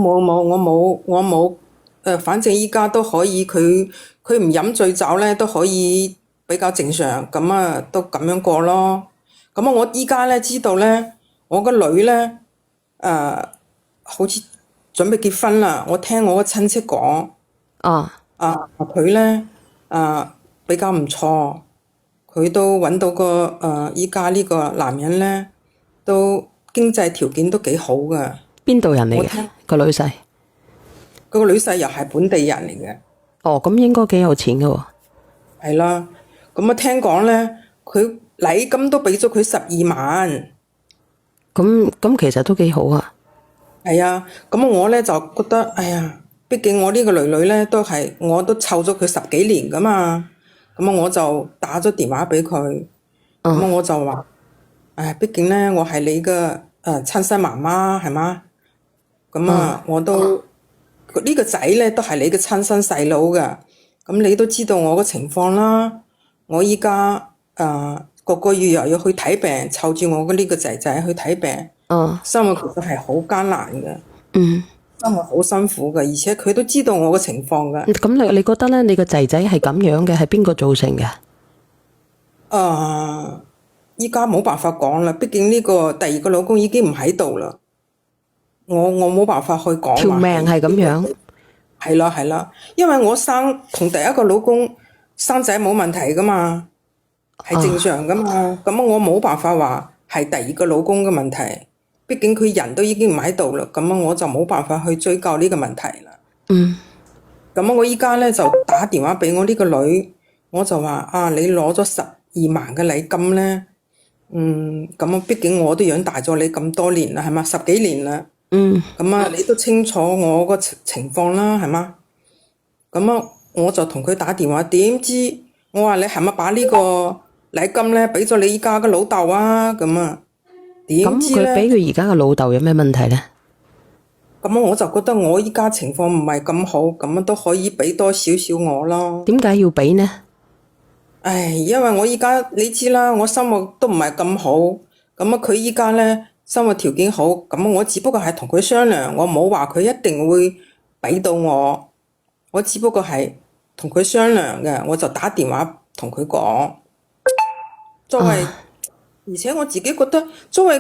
冇，我冇，反正依家都可以，佢唔飲醉酒咧都可以比較正常，咁啊都咁樣過咯。咁啊，我依家咧知道咧，我個女咧好似準備結婚啦。我聽我個親戚講，啊，佢咧比較唔錯，佢都揾到個依家呢個男人咧，都經濟條件都幾好噶。邊度人嚟嘅我聽個女婿？嗰個女婿又係本地人嚟嘅。哦，咁應該幾有錢噶喎。係啦，咁啊聽講咧，佢禮金都俾咗佢12萬。咁其實都幾好啊。係啊，咁我咧就覺得，哎呀，畢竟我呢個女女咧我都湊咗佢10幾年噶嘛，咁啊我就打咗電話俾佢，咁啊我就話，畢竟咧我係你嘅親生媽媽係嘛，咁啊我都呢個仔咧都係你嘅親生細佬噶，咁你都知道我嘅情況啦，我依家個月又要去睇病，湊住我嘅呢個仔仔去睇病。生活其實係好艱難嘅，生活好辛苦嘅，而且佢都知道我嘅情況嘅。咁你覺得咧？你個仔仔係咁樣嘅，係邊個造成嘅？依家冇辦法講啦，畢竟呢個第二個老公已經唔喺度啦，我冇辦法去講。條命係咁樣。係啦，因為我同第一個老公生仔冇問題噶嘛，係正常噶嘛，咁我冇辦法話係第二個老公嘅問題。畢竟佢人都已經唔喺度啦，咁我就冇辦法去追究呢個問題啦。咁我依家咧就打電話俾我呢個女，我就話你攞咗12萬嘅禮金咧，咁畢竟我都養大咗你咁多年啦，係嘛，10幾年啦。咁你都清楚我個情況啦，係嘛？咁我就同佢打電話，點知我話你係咪把呢個禮金咧俾咗你依家嘅老豆啊？點知咧？佢俾佢而家嘅老豆有咩問題咧？咁我就覺得我依家情況唔係咁好，咁都可以俾多少少我咯。點解要俾呢？因為我依家你知啦，我生活都唔係咁好，咁佢依家咧生活條件好，咁我只不過係同佢商量，我冇話佢一定會俾到我只不過係同佢商量嘅，我就打電話同佢講，而且我自己覺得作為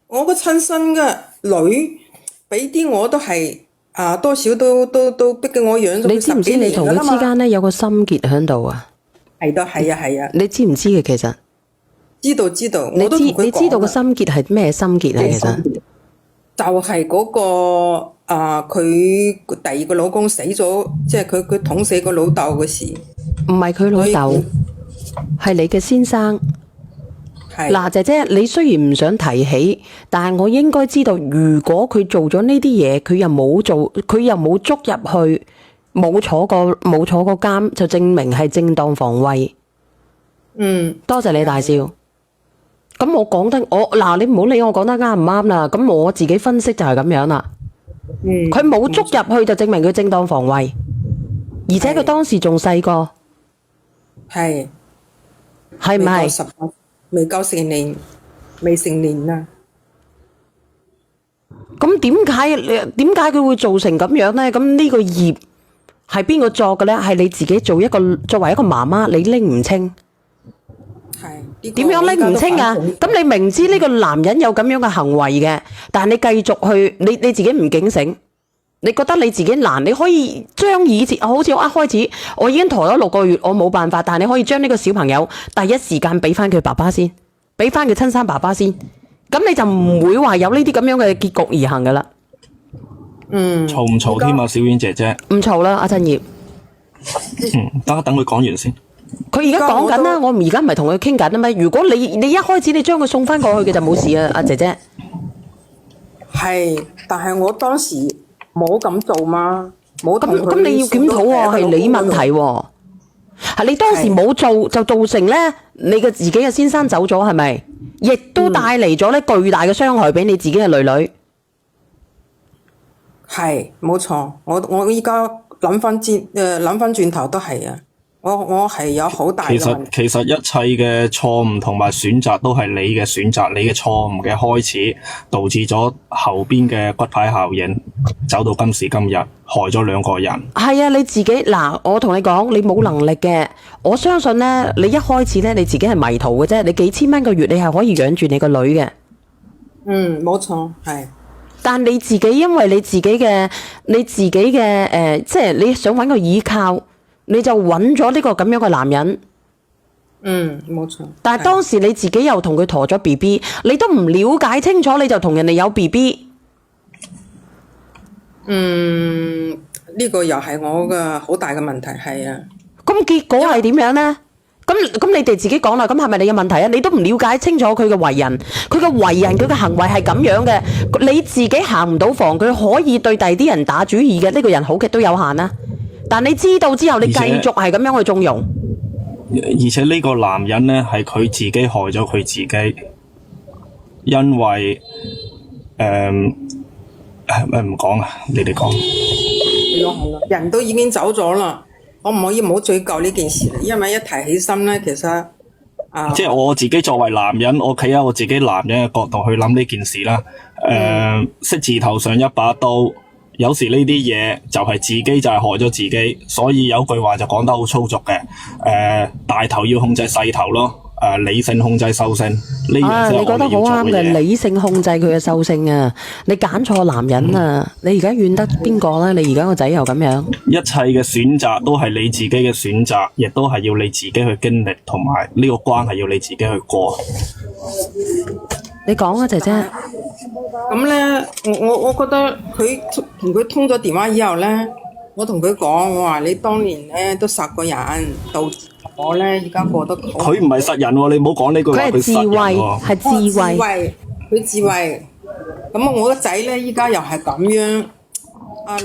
我個親生嘅女，俾啲我都係多少都畢竟我養咗佢10幾年㗎啦嘛。你知唔知你同佢之間咧有個心結喺度啊？係啊。你知唔知嘅其實？知道，你知道個心結係咩心結啊？其實就係嗰個佢第二個老公死咗，即係佢捅死個老豆嘅事。唔係佢老豆，係你嘅先生。嗱，姐姐，你雖然唔想提起，但係我應該知道，如果佢做咗呢啲嘢，佢又冇捉入去，冇坐過監，就證明係正當防衛。多謝你大笑。咁我講得你唔好理我講得啱唔啱啦。咁我自己分析就係咁樣啦。佢冇捉入去就證明佢正當防衛，而且佢當時仲細個。係唔係？未夠成年，未成年啊！咁點解佢會做成咁樣呢？咁呢個業係邊個作嘅呢？係你自己作為一個媽媽，你拎唔清？點樣拎唔清啊？咁你明知呢個男人有咁樣嘅行為嘅，但係你繼續去，你自己唔警醒，你覺得你自己難，你可以將以前好似我一開始我已經陀咗6個月，我冇辦法，但係你可以將呢個小朋友第一時間俾翻佢爸爸先，俾翻佢親生爸爸先，咁你就唔會話有呢啲咁樣嘅結局而行噶啦。嘈唔嘈添啊，小婉姐姐？唔嘈啦，阿振業。等佢講完先。佢而家講緊啦，我而家唔係同佢傾緊啊嘛。如果你一開始你將佢送翻過去嘅就冇事啊，阿姐姐。係，但係我當時冇咁做嘛，冇同佢。咁你要檢討喎，係你問題喎。係你當時冇做就造成咧，你嘅自己嘅先生走咗係咪？亦都帶嚟咗咧巨大嘅傷害俾你自己嘅女女。係冇錯，我依家諗翻轉頭都係啊。我係有好大嘅問題。其實一切嘅錯誤同埋選擇都係你嘅選擇，你嘅錯誤嘅開始，導致咗後邊嘅骨牌效應，走到今時今日，害咗兩個人。係啊，你自己嗱，我同你講，你冇能力嘅。我相信呢，你一開始呢，你自己係迷途嘅啫。你幾千蚊個月，你係可以養住你個女嘅。冇錯，係。但你自己因為你自己嘅即係你想揾個依靠。你就揾咗呢個咁樣嘅男人，冇錯。但係當時你自己又同佢陀咗 BB，你都唔了解清楚，你就同人哋有 BB。呢個又係我嘅好大嘅問題，係啊。咁結果係點樣呢？咁你哋自己講啦，咁係咪你嘅問題啊？你都唔了解清楚佢嘅為人，佢嘅行為係咁樣嘅，你自己行唔到房，佢可以對第啲人打主意嘅，呢個人好極都有限啦。但你知道之後，你繼續係咁樣去縱容，而且呢個男人呢，係佢自己害咗佢自己，因為唔講啊，你哋講。係咯，人都已經走咗啦，可唔可以唔好追究呢件事？因為一提起身呢，其實即係我自己作為男人，我企喺我自己男人嘅角度去諗呢件事啦。色字頭上一把刀。有時呢啲嘢就係自己就係害咗自己，所以有句話就講得好粗俗嘅，大頭要控制細頭咯，理性控制獸性呢樣先係我哋要做嘅嘢。你覺得好啱嘅，理性控制佢嘅獸性啊！你揀錯男人啊！你而家怨得邊個咧？你而家個仔又咁樣。一切嘅選擇都係你自己嘅選擇，亦都係要你自己去經歷，同埋呢個關係要你自己去過。你講啊，姐姐。咁咧，我覺得佢同佢通咗電話以後咧，我同佢講，我話你當年咧都殺過人，導致我咧而家過得好。佢唔係殺人喎，你唔好講呢句話。佢係智慧，係智慧。佢智慧。咁我個仔咧依家又係咁樣，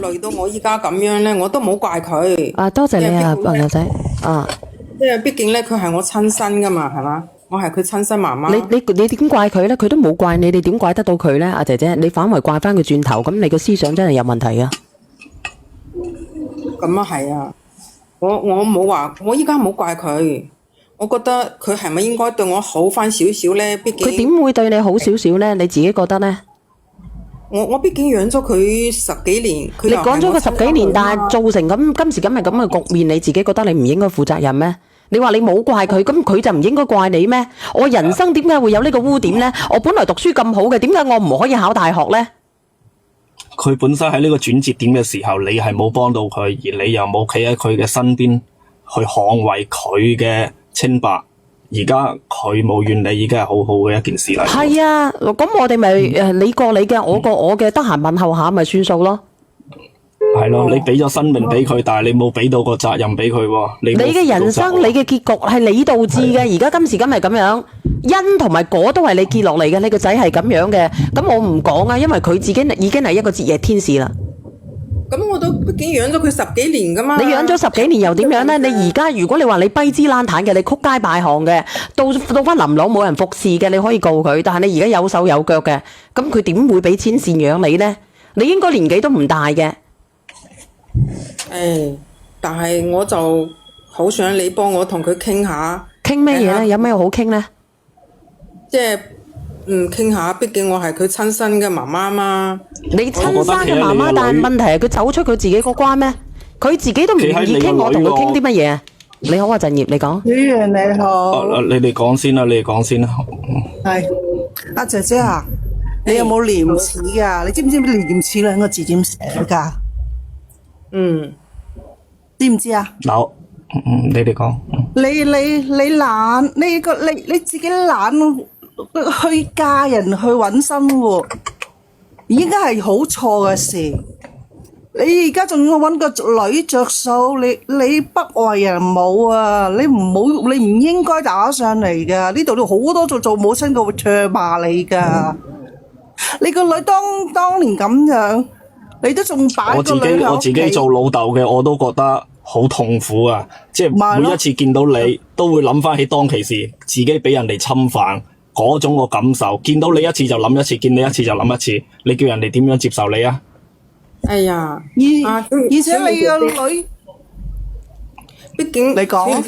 累到我依家咁樣咧，我都冇怪佢。多謝你啊，朋友仔。因為畢竟咧，佢係我親生噶嘛，係嘛？我係佢親生媽媽。你點怪佢咧？佢都冇怪你，你點怪得到佢咧？阿姐姐，你反為怪翻佢轉頭，咁你個思想真係有問題啊！咁啊係啊，我冇話，我依家冇怪佢，我覺得佢係咪應該對我好翻少少咧？畢竟佢點會對你好少少咧？你自己覺得咧？我畢竟養咗佢10幾年，你講咗佢10幾年，但係造成咁今時今日咁嘅局面，你自己覺得你唔應該負責任咩？你話你冇怪佢，咁佢就唔應該怪你咩？我人生點解會有呢個污點呢？我本來讀書咁好嘅，點解我唔可以考大學呢？佢本身喺呢個轉折點嘅時候，你係冇幫到佢，而你又冇企喺佢嘅身邊去捍衛佢嘅清白。而家佢冇怨你，已經係好好嘅一件事嚟。係啊，咁我哋咪你過你嘅，我過我嘅，得閒問候下咪算數咯。係咯，你俾咗生命俾佢，但係你冇俾到個責任俾佢喎。你嘅人生，你嘅結局係你導致嘅。而家今時今日咁樣，因同埋果都係你結落嚟嘅。你個仔係咁樣嘅，咁我唔講啊，因為佢自己已經係一個節夜天使啦。咁我都畢竟養咗佢10幾年噶嘛。你養咗10幾年又點樣呢？你而家如果你話你跛支爛攤嘅，你曲街敗巷嘅，到翻臨老冇人服侍嘅，你可以告佢。但係你而家有手有腳嘅，咁佢點會俾錢贍養你呢？你應該年紀都唔大嘅。但係我就好想你幫我同佢傾下。傾咩嘢呢？有咩好傾呢？即係傾下，畢竟我係佢親生嘅媽媽嘛。你親生嘅媽媽，但係問題係佢走出佢自己個關咩？佢自己都唔願意傾，我同佢傾啲乜嘢？你好啊，鄭業，你講。主任你好。你哋講先啦，你哋講先啦。係，阿姐姐啊，你有冇廉恥噶？你知唔知廉恥兩個字點寫噶？知唔知啊？嗱，你哋講。你懶，你自己懶去嫁人去搵生活，已經係好錯嘅事。你而家仲要搵個女着數，你不為人母啊！你唔應該打上嚟噶。呢度好多做母親嘅會唾罵你噶。你個女當年咁樣，你都仲擺個女喺屋企。我自己做老豆嘅，我都覺得好痛苦啊！即係每一次見到你，都會諗翻起當其時自己俾人哋侵犯嗰種個感受。見到你一次就諗一次，見你一次就諗一次，你叫人哋點樣接受你啊？哎呀，而且你個女，畢竟你講，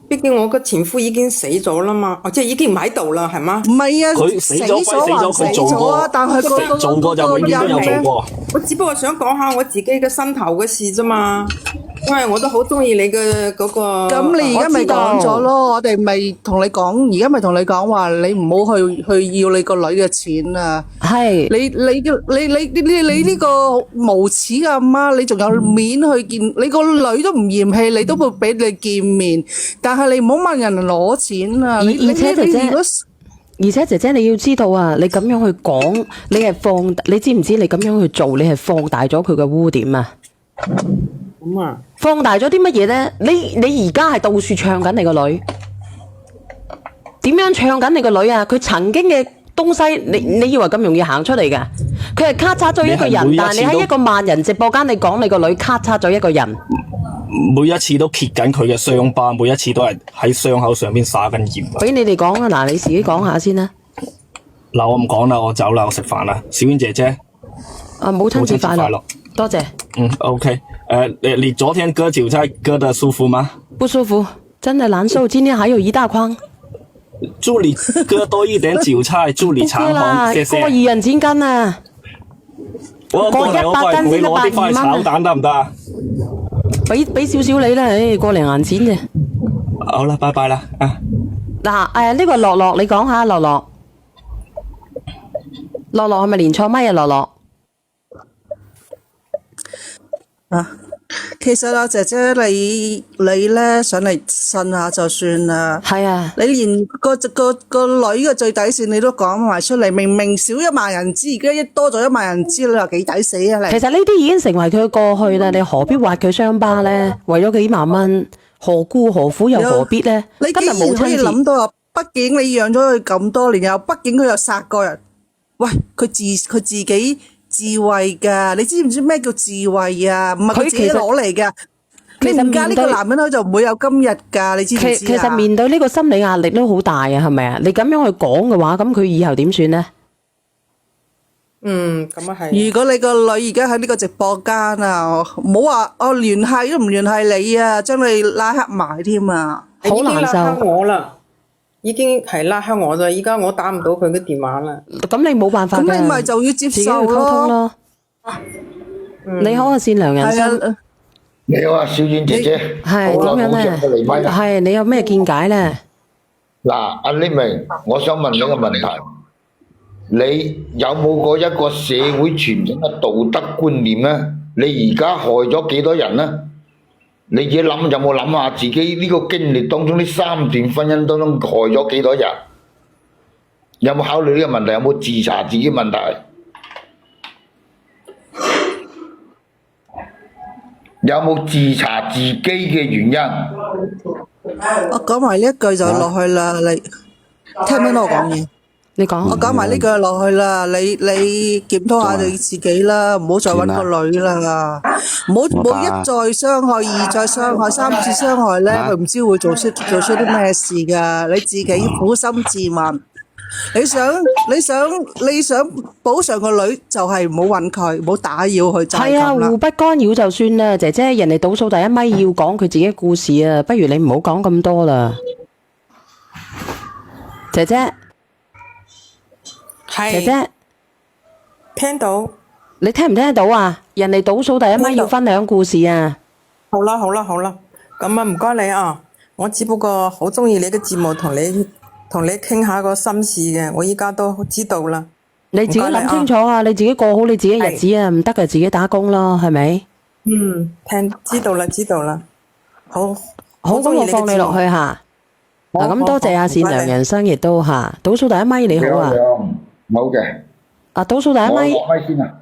畢竟我個前夫已經死咗啦嘛，即係已經唔喺度啦，係嗎？唔係啊，佢死咗還死佢做過咗啊，但係個做過就永遠都有做過。我只不過想講下我自己嘅心頭嘅事啫嘛，因為我都好中意你嘅嗰個。咁你而家咪講咗咯，我哋咪同你講，而家咪同你講話，你唔好去要你個女嘅錢啊！係你呢個無恥嘅阿媽，你仲有面去見你個女都唔嫌棄，你都會俾你見面，但係你唔好問人攞錢啊！而且姐姐你要知道啊，你咁樣去講，你知唔知你咁樣去做，你係放大咗佢嘅污點啊？咁啊，放大咗啲乜嘢呢？你而家係到處唱緊你個女，點樣唱緊你個女啊？佢曾經嘅東西，你以為咁容易行出嚟㗎？佢係咔嚓咗一個人，但係你喺一個萬人直播間，你講你個女咔嚓咗一個人，每一次都揭緊佢嘅傷疤，每一次都係喺傷口上邊灑緊鹽。俾你哋講啊，嗱，你自己講下先啦。嗱，我唔講啦，我走啦，我食飯啦。小婉姐姐，母親節快樂，多謝。OK，你昨天割韭菜割得舒服嗎？不舒服，真的難受。今天還有一大筐。祝你割多一點韭菜，祝你長紅，謝謝。過2人錢斤啊！我過100斤先得120蚊。炒蛋得唔得啊？俾少少你啦，過零銀錢啫。好啦，拜拜啦。嗱，呢個樂樂，你講下樂樂係咪連錯咪啊？樂樂啊，其實啊，姐姐你咧上嚟呻下就算啦。係啊，你連個女嘅最底線你都講埋出嚟，明明少1萬人知，而家多咗1萬人知，你話幾抵死啊？其實呢啲已經成為佢過去啦，你何必挖佢傷疤咧？為咗幾萬蚊，何故何苦又何必咧？你竟然可以諗到啊！畢竟你養咗佢咁多年，又畢竟佢又殺過人，喂，佢自己智慧噶，你知唔知咩叫智慧啊？唔係佢自己攞嚟噶。你唔嫁呢個男人，佢就唔會有今日噶，你知唔知啊？其實面對呢個心理壓力都好大啊，係咪啊？你咁樣去講嘅話，咁佢以後點算呢？咁啊係。如果你個女而家喺呢個直播間啊，唔好話我聯繫都唔聯繫你啊，將你拉黑埋添啊，好難受。已經拉黑我啦，已經係拉黑我啦，而家我打唔到佢嘅電話啦。咁你冇辦法嘅，咁你咪就要接受溝通咯。你好啊，善良人生。你好啊，小婉姐姐。係點樣咧？係你有咩見解咧？嗱，阿呢明，我想問你個問題，你有冇過一個社會傳統嘅道德觀念咧？你而家害咗幾多人咧？你自己諗，有冇諗下自己呢個經歷當中，呢3段婚姻當中害咗幾多人？有冇考慮呢個問題？有冇自查自己問題？有冇自查自己嘅原因？我講埋呢一句就落去啦，你聽唔聽到我講嘢？你講。我講埋呢句就落去啦，你檢討下你自己啦，唔好再搵個女啦，唔好一再傷害，二再傷害，3次傷害咧，佢唔知會做出啲咩事噶，你自己苦心自問。你想補償個女，就係唔好搵佢，唔好打擾佢就係係啊，咁啦。互不干擾就算啦，姐姐，人哋倒數第一咪要講佢自己嘅故事啊，不如你唔好講咁多啦，姐姐。係。姐姐，聽到。你聽唔聽得到啊？人哋倒數第一咪要分享故事啊。好啦，咁啊唔該你啊，我只不過好中意你嘅節目，同你傾下個心事嘅，我依家都知道啦。你自己諗清楚啊，你自己過好你自己日子啊，唔得嘅自己打工咯，係咪？知道啦。好，咁我放你落去吓。嗱，咁多謝阿善良人生，亦都吓倒數第一咪你好啊。好嘅。倒數第一咪。我落咪先啊。